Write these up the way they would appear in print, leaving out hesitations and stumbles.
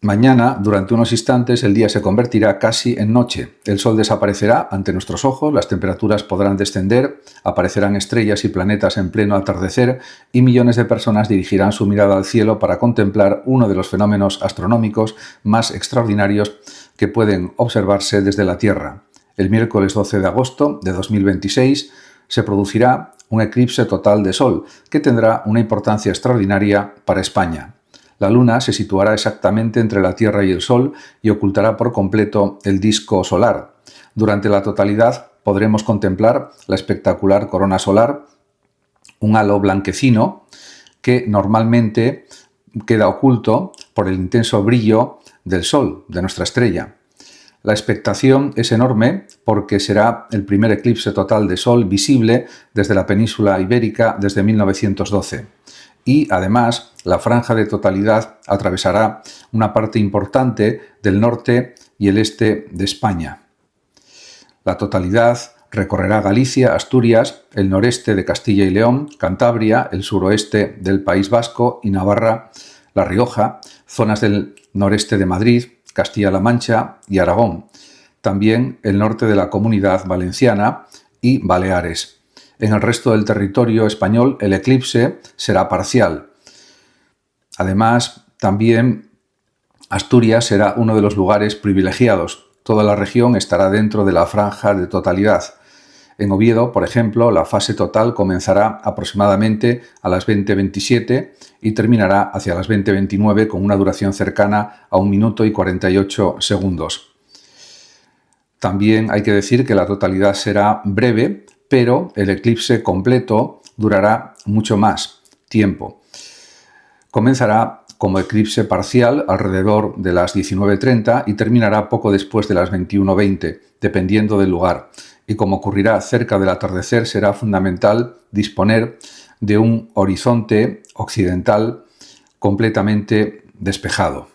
Mañana, durante unos instantes, el día se convertirá casi en noche. El sol desaparecerá ante nuestros ojos, las temperaturas podrán descender, aparecerán estrellas y planetas en pleno atardecer y millones de personas dirigirán su mirada al cielo para contemplar uno de los fenómenos astronómicos más extraordinarios que pueden observarse desde la Tierra. El miércoles 12 de agosto de 2026 se producirá un eclipse total de Sol que tendrá una importancia extraordinaria para España. La Luna se situará exactamente entre la Tierra y el Sol y ocultará por completo el disco solar. Durante la totalidad podremos contemplar la espectacular corona solar, un halo blanquecino que normalmente queda oculto por el intenso brillo del Sol, de nuestra estrella. La expectación es enorme porque será el primer eclipse total de Sol visible desde la península ibérica desde 1912. Y, además, la franja de totalidad atravesará una parte importante del norte y el este de España. La totalidad recorrerá Galicia, Asturias, el noreste de Castilla y León, Cantabria, el suroeste del País Vasco y Navarra, La Rioja, zonas del noreste de Madrid, Castilla-La Mancha y Aragón. También el norte de la Comunidad Valenciana y Baleares. En el resto del territorio español el eclipse será parcial. Además, también Asturias será uno de los lugares privilegiados. Toda la región estará dentro de la franja de totalidad. En Oviedo, por ejemplo, la fase total comenzará aproximadamente a las 20:27 y terminará hacia las 20:29 con una duración cercana a 1 minuto y 48 segundos. También hay que decir que la totalidad será breve, pero el eclipse completo durará mucho más tiempo. Comenzará como eclipse parcial alrededor de las 19:30 y terminará poco después de las 21:20, dependiendo del lugar. Y como ocurrirá cerca del atardecer, será fundamental disponer de un horizonte occidental completamente despejado.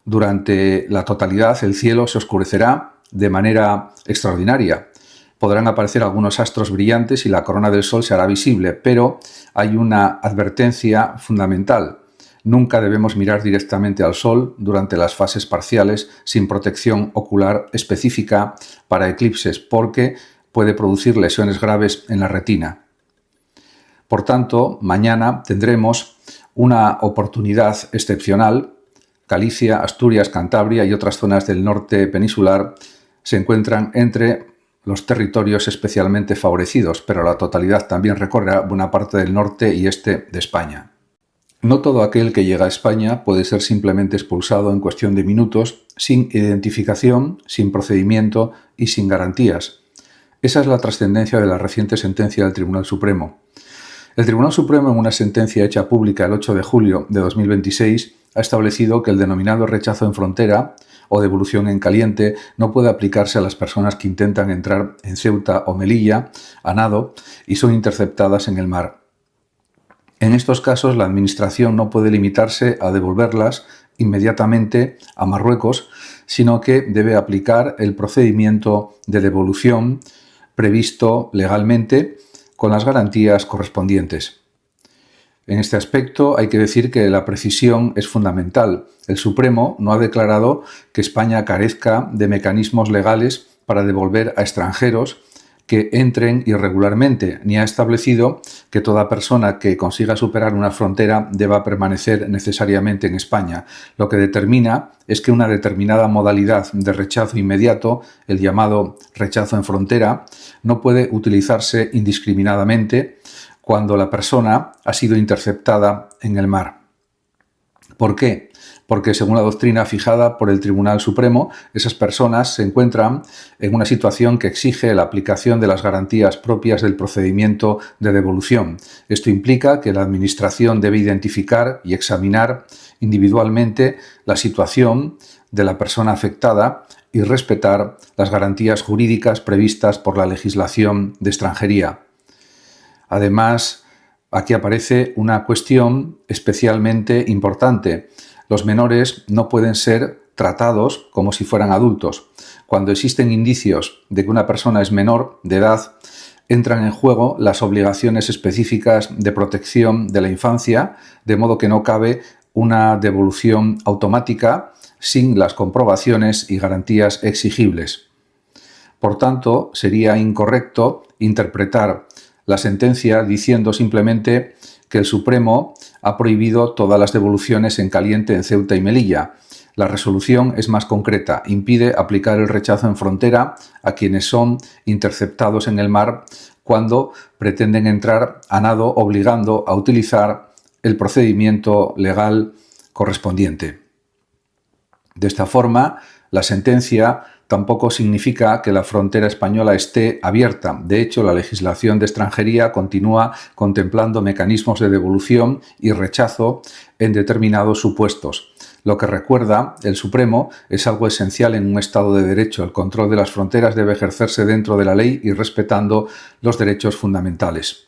Durante la totalidad el cielo se oscurecerá de manera extraordinaria. Podrán aparecer algunos astros brillantes y la corona del Sol se hará visible, pero hay una advertencia fundamental. Nunca debemos mirar directamente al Sol durante las fases parciales sin protección ocular específica para eclipses, porque puede producir lesiones graves en la retina. Por tanto, mañana tendremos una oportunidad excepcional. Galicia, Asturias, Cantabria y otras zonas del norte peninsular se encuentran entre los territorios especialmente favorecidos, pero la totalidad también recorrerá buena parte del norte y este de España. No todo aquel que llega a España puede ser simplemente expulsado en cuestión de minutos, sin identificación, sin procedimiento y sin garantías. Esa es la trascendencia de la reciente sentencia del Tribunal Supremo. El Tribunal Supremo, en una sentencia hecha pública el 8 de julio de 2026, ha establecido que el denominado rechazo en frontera o devolución en caliente no puede aplicarse a las personas que intentan entrar en Ceuta o Melilla a nado y son interceptadas en el mar. En estos casos, la Administración no puede limitarse a devolverlas inmediatamente a Marruecos, sino que debe aplicar el procedimiento de devolución previsto legalmente con las garantías correspondientes. En este aspecto hay que decir que la precisión es fundamental. El Supremo no ha declarado que España carezca de mecanismos legales para devolver a extranjeros que entren irregularmente, ni ha establecido que toda persona que consiga superar una frontera deba permanecer necesariamente en España. Lo que determina es que una determinada modalidad de rechazo inmediato, el llamado rechazo en frontera, no puede utilizarse indiscriminadamente cuando la persona ha sido interceptada en el mar. ¿Por qué? Porque según la doctrina fijada por el Tribunal Supremo, esas personas se encuentran en una situación que exige la aplicación de las garantías propias del procedimiento de devolución. Esto implica que la Administración debe identificar y examinar individualmente la situación de la persona afectada y respetar las garantías jurídicas previstas por la legislación de extranjería. Además, aquí aparece una cuestión especialmente importante. Los menores no pueden ser tratados como si fueran adultos. Cuando existen indicios de que una persona es menor de edad, entran en juego las obligaciones específicas de protección de la infancia, de modo que no cabe una devolución automática sin las comprobaciones y garantías exigibles. Por tanto, sería incorrecto interpretar la sentencia diciendo simplemente que el Supremo ha prohibido todas las devoluciones en caliente en Ceuta y Melilla. La resolución es más concreta, impide aplicar el rechazo en frontera a quienes son interceptados en el mar cuando pretenden entrar a nado, obligando a utilizar el procedimiento legal correspondiente. De esta forma, la sentencia tampoco significa que la frontera española esté abierta. De hecho, la legislación de extranjería continúa contemplando mecanismos de devolución y rechazo en determinados supuestos. Lo que recuerda el Supremo es algo esencial en un Estado de Derecho. El control de las fronteras debe ejercerse dentro de la ley y respetando los derechos fundamentales.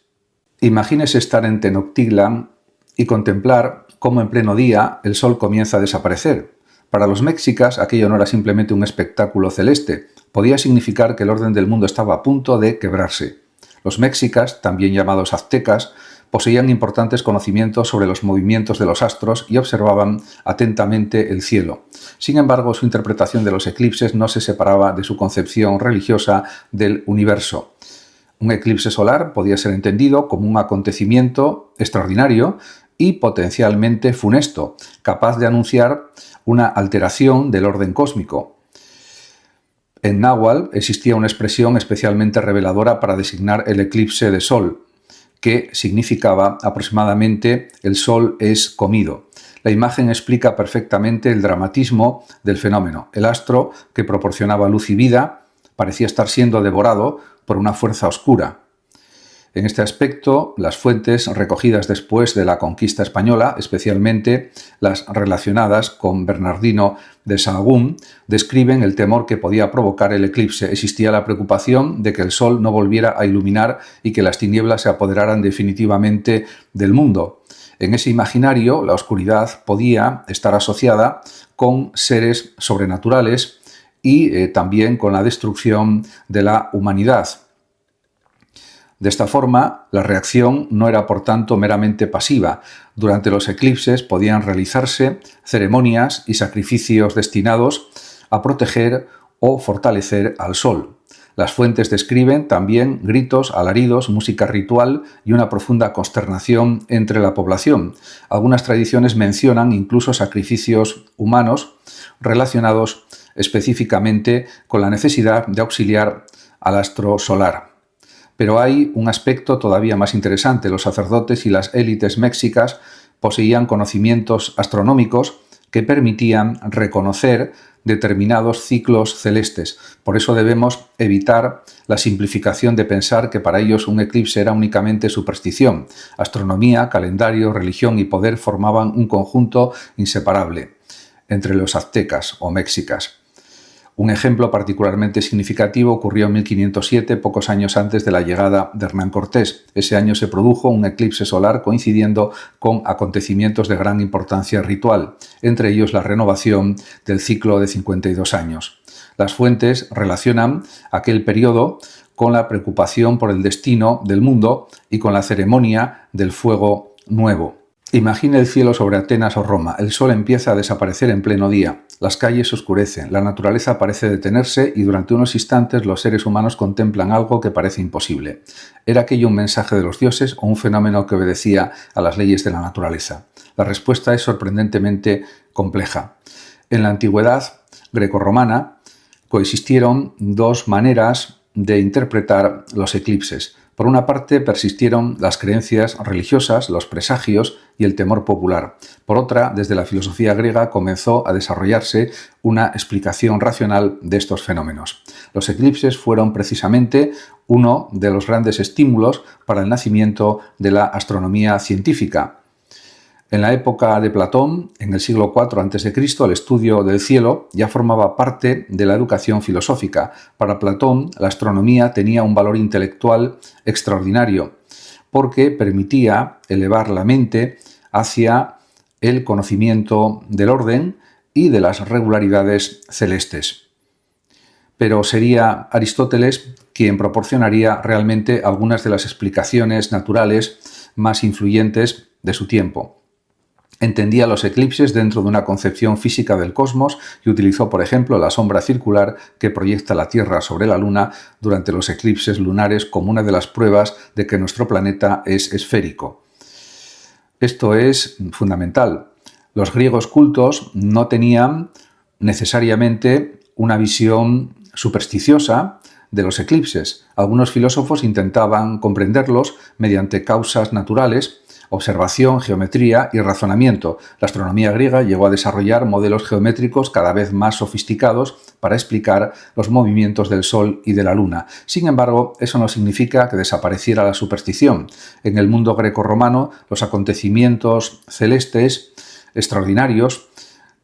Imagínese estar en Tenochtitlan y contemplar cómo en pleno día el sol comienza a desaparecer. Para los mexicas aquello no era simplemente un espectáculo celeste, podía significar que el orden del mundo estaba a punto de quebrarse. Los mexicas, también llamados aztecas, poseían importantes conocimientos sobre los movimientos de los astros y observaban atentamente el cielo. Sin embargo, su interpretación de los eclipses no se separaba de su concepción religiosa del universo. Un eclipse solar podía ser entendido como un acontecimiento extraordinario y potencialmente funesto, capaz de anunciar una alteración del orden cósmico. En náhuatl existía una expresión especialmente reveladora para designar el eclipse de sol, que significaba aproximadamente "el sol es comido". La imagen explica perfectamente el dramatismo del fenómeno. El astro, que proporcionaba luz y vida, parecía estar siendo devorado por una fuerza oscura. En este aspecto, las fuentes recogidas después de la conquista española, especialmente las relacionadas con Bernardino de Sahagún, describen el temor que podía provocar el eclipse. Existía la preocupación de que el sol no volviera a iluminar y que las tinieblas se apoderaran definitivamente del mundo. En ese imaginario, la oscuridad podía estar asociada con seres sobrenaturales y también con la destrucción de la humanidad. De esta forma, la reacción no era por tanto meramente pasiva. Durante los eclipses podían realizarse ceremonias y sacrificios destinados a proteger o fortalecer al sol. Las fuentes describen también gritos, alaridos, música ritual y una profunda consternación entre la población. Algunas tradiciones mencionan incluso sacrificios humanos relacionados específicamente con la necesidad de auxiliar al astro solar. Pero hay un aspecto todavía más interesante. Los sacerdotes y las élites mexicas poseían conocimientos astronómicos que permitían reconocer determinados ciclos celestes. Por eso debemos evitar la simplificación de pensar que para ellos un eclipse era únicamente superstición. Astronomía, calendario, religión y poder formaban un conjunto inseparable entre los aztecas o mexicas. Un ejemplo particularmente significativo ocurrió en 1507, pocos años antes de la llegada de Hernán Cortés. Ese año se produjo un eclipse solar coincidiendo con acontecimientos de gran importancia ritual, entre ellos la renovación del ciclo de 52 años. Las fuentes relacionan aquel periodo con la preocupación por el destino del mundo y con la ceremonia del fuego nuevo. Imagine el cielo sobre Atenas o Roma. El sol empieza a desaparecer en pleno día. Las calles se oscurecen, la naturaleza parece detenerse y durante unos instantes los seres humanos contemplan algo que parece imposible. ¿Era aquello un mensaje de los dioses o un fenómeno que obedecía a las leyes de la naturaleza? La respuesta es sorprendentemente compleja. En la antigüedad grecorromana coexistieron dos maneras de interpretar los eclipses. Por una parte, persistieron las creencias religiosas, los presagios y el temor popular. Por otra, desde la filosofía griega comenzó a desarrollarse una explicación racional de estos fenómenos. Los eclipses fueron precisamente uno de los grandes estímulos para el nacimiento de la astronomía científica. En la época de Platón, en el siglo IV a.C., el estudio del cielo ya formaba parte de la educación filosófica. Para Platón, la astronomía tenía un valor intelectual extraordinario, porque permitía elevar la mente hacia el conocimiento del orden y de las regularidades celestes. Pero sería Aristóteles quien proporcionaría realmente algunas de las explicaciones naturales más influyentes de su tiempo. Entendía los eclipses dentro de una concepción física del cosmos y utilizó, por ejemplo, la sombra circular que proyecta la Tierra sobre la Luna durante los eclipses lunares como una de las pruebas de que nuestro planeta es esférico. Esto es fundamental. Los griegos cultos no tenían necesariamente una visión supersticiosa de los eclipses. Algunos filósofos intentaban comprenderlos mediante causas naturales, observación, geometría y razonamiento. La astronomía griega llegó a desarrollar modelos geométricos cada vez más sofisticados para explicar los movimientos del Sol y de la Luna. Sin embargo, eso no significa que desapareciera la superstición. En el mundo grecorromano, los acontecimientos celestes extraordinarios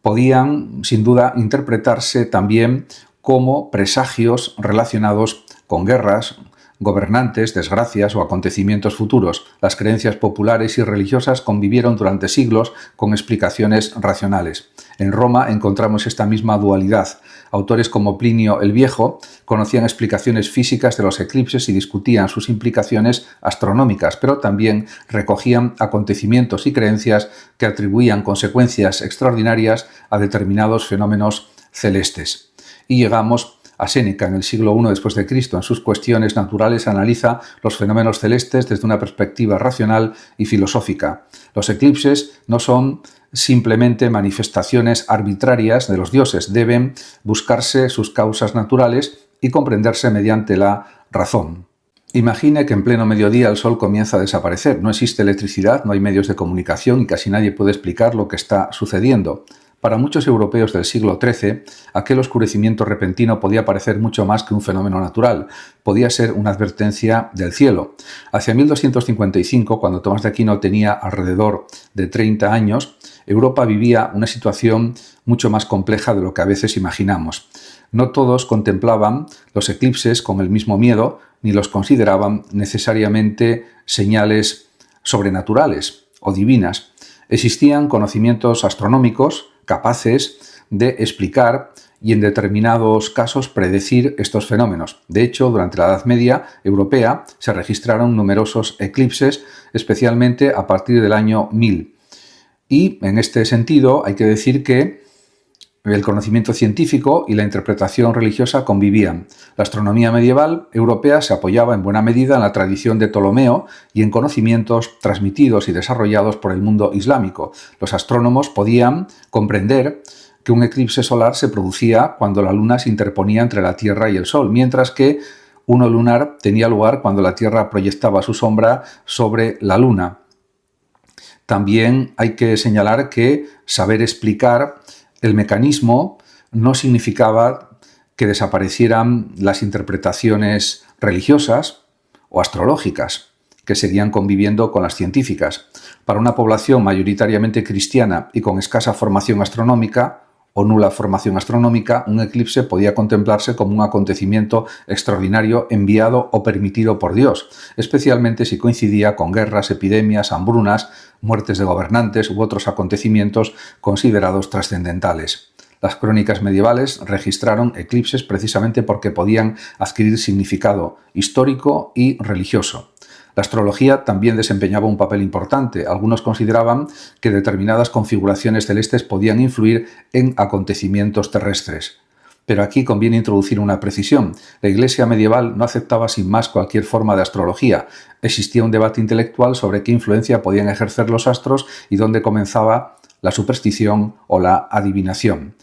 podían, sin duda, interpretarse también como presagios relacionados con guerras, gobernantes, desgracias o acontecimientos futuros. Las creencias populares y religiosas convivieron durante siglos con explicaciones racionales. En Roma encontramos esta misma dualidad. Autores como Plinio el Viejo conocían explicaciones físicas de los eclipses y discutían sus implicaciones astronómicas, pero también recogían acontecimientos y creencias que atribuían consecuencias extraordinarias a determinados fenómenos celestes. Y llegamos a Séneca, en el siglo I después de Cristo. En sus Cuestiones naturales analiza los fenómenos celestes desde una perspectiva racional y filosófica. Los eclipses no son simplemente manifestaciones arbitrarias de los dioses, deben buscarse sus causas naturales y comprenderse mediante la razón. Imagine que en pleno mediodía el sol comienza a desaparecer. No existe electricidad, no hay medios de comunicación y casi nadie puede explicar lo que está sucediendo. Para muchos europeos del siglo XIII, aquel oscurecimiento repentino podía parecer mucho más que un fenómeno natural, podía ser una advertencia del cielo. Hacia 1255, cuando Tomás de Aquino tenía alrededor de 30 años, Europa vivía una situación mucho más compleja de lo que a veces imaginamos. No todos contemplaban los eclipses con el mismo miedo, ni los consideraban necesariamente señales sobrenaturales o divinas. Existían conocimientos astronómicos capaces de explicar y en determinados casos predecir estos fenómenos. De hecho, durante la Edad Media europea se registraron numerosos eclipses, especialmente a partir del año 1000. Y en este sentido hay que decir que el conocimiento científico y la interpretación religiosa convivían. La astronomía medieval europea se apoyaba en buena medida en la tradición de Ptolomeo y en conocimientos transmitidos y desarrollados por el mundo islámico. Los astrónomos podían comprender que un eclipse solar se producía cuando la luna se interponía entre la Tierra y el Sol, mientras que uno lunar tenía lugar cuando la Tierra proyectaba su sombra sobre la luna. También hay que señalar que saber explicar el mecanismo no significaba que desaparecieran las interpretaciones religiosas o astrológicas, que seguían conviviendo con las científicas. Para una población mayoritariamente cristiana y con escasa formación astronómica o nula formación astronómica, un eclipse podía contemplarse como un acontecimiento extraordinario enviado o permitido por Dios, especialmente si coincidía con guerras, epidemias, hambrunas, muertes de gobernantes u otros acontecimientos considerados trascendentales. Las crónicas medievales registraron eclipses precisamente porque podían adquirir significado histórico y religioso. La astrología también desempeñaba un papel importante. Algunos consideraban que determinadas configuraciones celestes podían influir en acontecimientos terrestres. Pero aquí conviene introducir una precisión. La Iglesia medieval no aceptaba sin más cualquier forma de astrología. Existía un debate intelectual sobre qué influencia podían ejercer los astros y dónde comenzaba la superstición o la adivinación.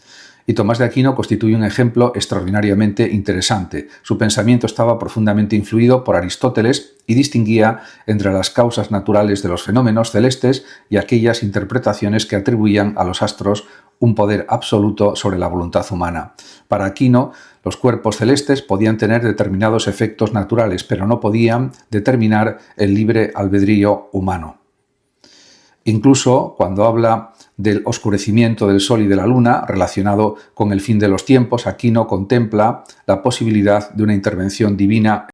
Y Tomás de Aquino constituye un ejemplo extraordinariamente interesante. Su pensamiento estaba profundamente influido por Aristóteles y distinguía entre las causas naturales de los fenómenos celestes y aquellas interpretaciones que atribuían a los astros un poder absoluto sobre la voluntad humana. Para Aquino, los cuerpos celestes podían tener determinados efectos naturales, pero no podían determinar el libre albedrío humano. Incluso cuando habla del oscurecimiento del Sol y de la Luna relacionado con el fin de los tiempos, Aquino contempla la posibilidad de una intervención divina